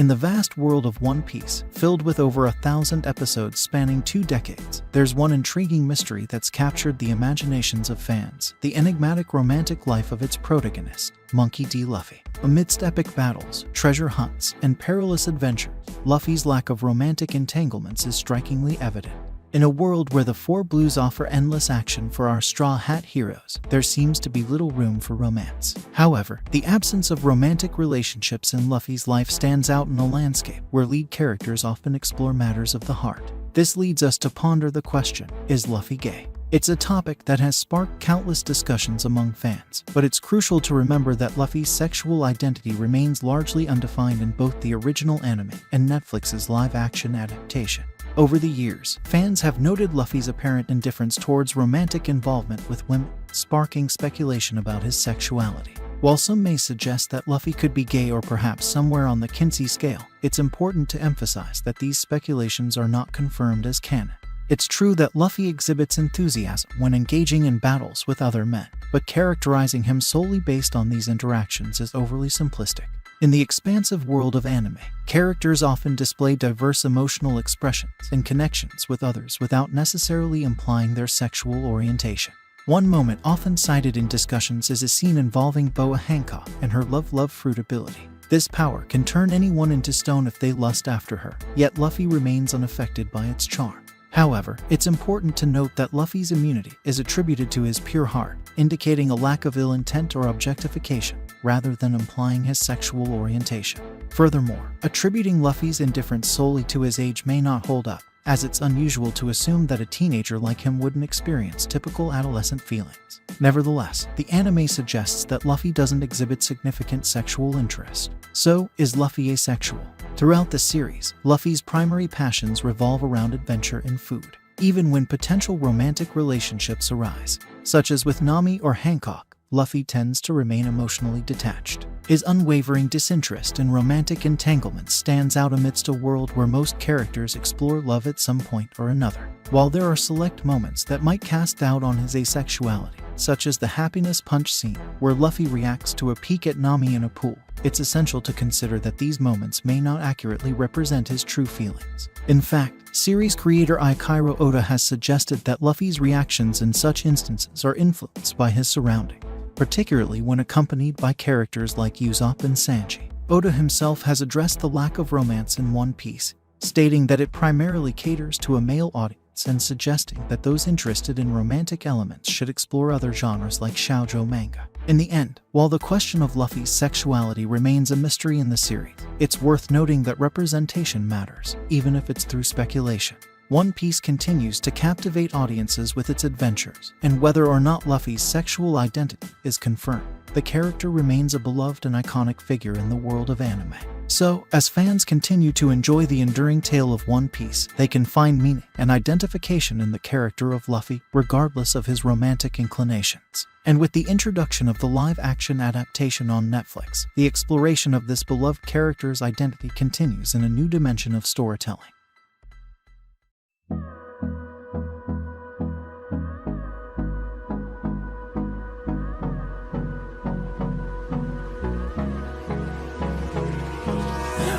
In the vast world of One Piece, filled with over 1,000 episodes spanning 2 decades, there's one intriguing mystery that's captured the imaginations of fans: the enigmatic romantic life of its protagonist, Monkey D. Luffy. Amidst epic battles, treasure hunts, and perilous adventures, Luffy's lack of romantic entanglements is strikingly evident. In a world where the Four Blues offer endless action for our Straw Hat heroes, there seems to be little room for romance. However, the absence of romantic relationships in Luffy's life stands out in a landscape where lead characters often explore matters of the heart. This leads us to ponder the question, is Luffy gay? It's a topic that has sparked countless discussions among fans, but it's crucial to remember that Luffy's sexual identity remains largely undefined in both the original anime and Netflix's live-action adaptation. Over the years, fans have noted Luffy's apparent indifference towards romantic involvement with women, sparking speculation about his sexuality. While some may suggest that Luffy could be gay or perhaps somewhere on the Kinsey scale, it's important to emphasize that these speculations are not confirmed as canon. It's true that Luffy exhibits enthusiasm when engaging in battles with other men, but characterizing him solely based on these interactions is overly simplistic. In the expansive world of anime, characters often display diverse emotional expressions and connections with others without necessarily implying their sexual orientation. One moment often cited in discussions is a scene involving Boa Hancock and her love fruit ability. This power can turn anyone into stone if they lust after her, yet Luffy remains unaffected by its charm. However, it's important to note that Luffy's immunity is attributed to his pure heart, indicating a lack of ill intent or objectification, rather than implying his sexual orientation. Furthermore, attributing Luffy's indifference solely to his age may not hold up, as it's unusual to assume that a teenager like him wouldn't experience typical adolescent feelings. Nevertheless, the anime suggests that Luffy doesn't exhibit significant sexual interest. So, is Luffy asexual? Throughout the series, Luffy's primary passions revolve around adventure and food. Even when potential romantic relationships arise, such as with Nami or Hancock, Luffy tends to remain emotionally detached. His unwavering disinterest in romantic entanglements stands out amidst a world where most characters explore love at some point or another. While there are select moments that might cast doubt on his asexuality, such as the happiness punch scene, where Luffy reacts to a peek at Nami in a pool, it's essential to consider that these moments may not accurately represent his true feelings. In fact, series creator Eiichiro Oda has suggested that Luffy's reactions in such instances are influenced by his surroundings, particularly when accompanied by characters like Usopp and Sanji. Oda himself has addressed the lack of romance in One Piece, stating that it primarily caters to a male audience and suggesting that those interested in romantic elements should explore other genres like shoujo manga. In the end, while the question of Luffy's sexuality remains a mystery in the series, it's worth noting that representation matters, even if it's through speculation. One Piece continues to captivate audiences with its adventures, and whether or not Luffy's sexual identity is confirmed, the character remains a beloved and iconic figure in the world of anime. So, as fans continue to enjoy the enduring tale of One Piece, they can find meaning and identification in the character of Luffy, regardless of his romantic inclinations. And with the introduction of the live-action adaptation on Netflix, the exploration of this beloved character's identity continues in a new dimension of storytelling.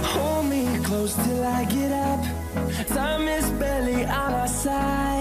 Hold me close till I get up. Time is barely on our side.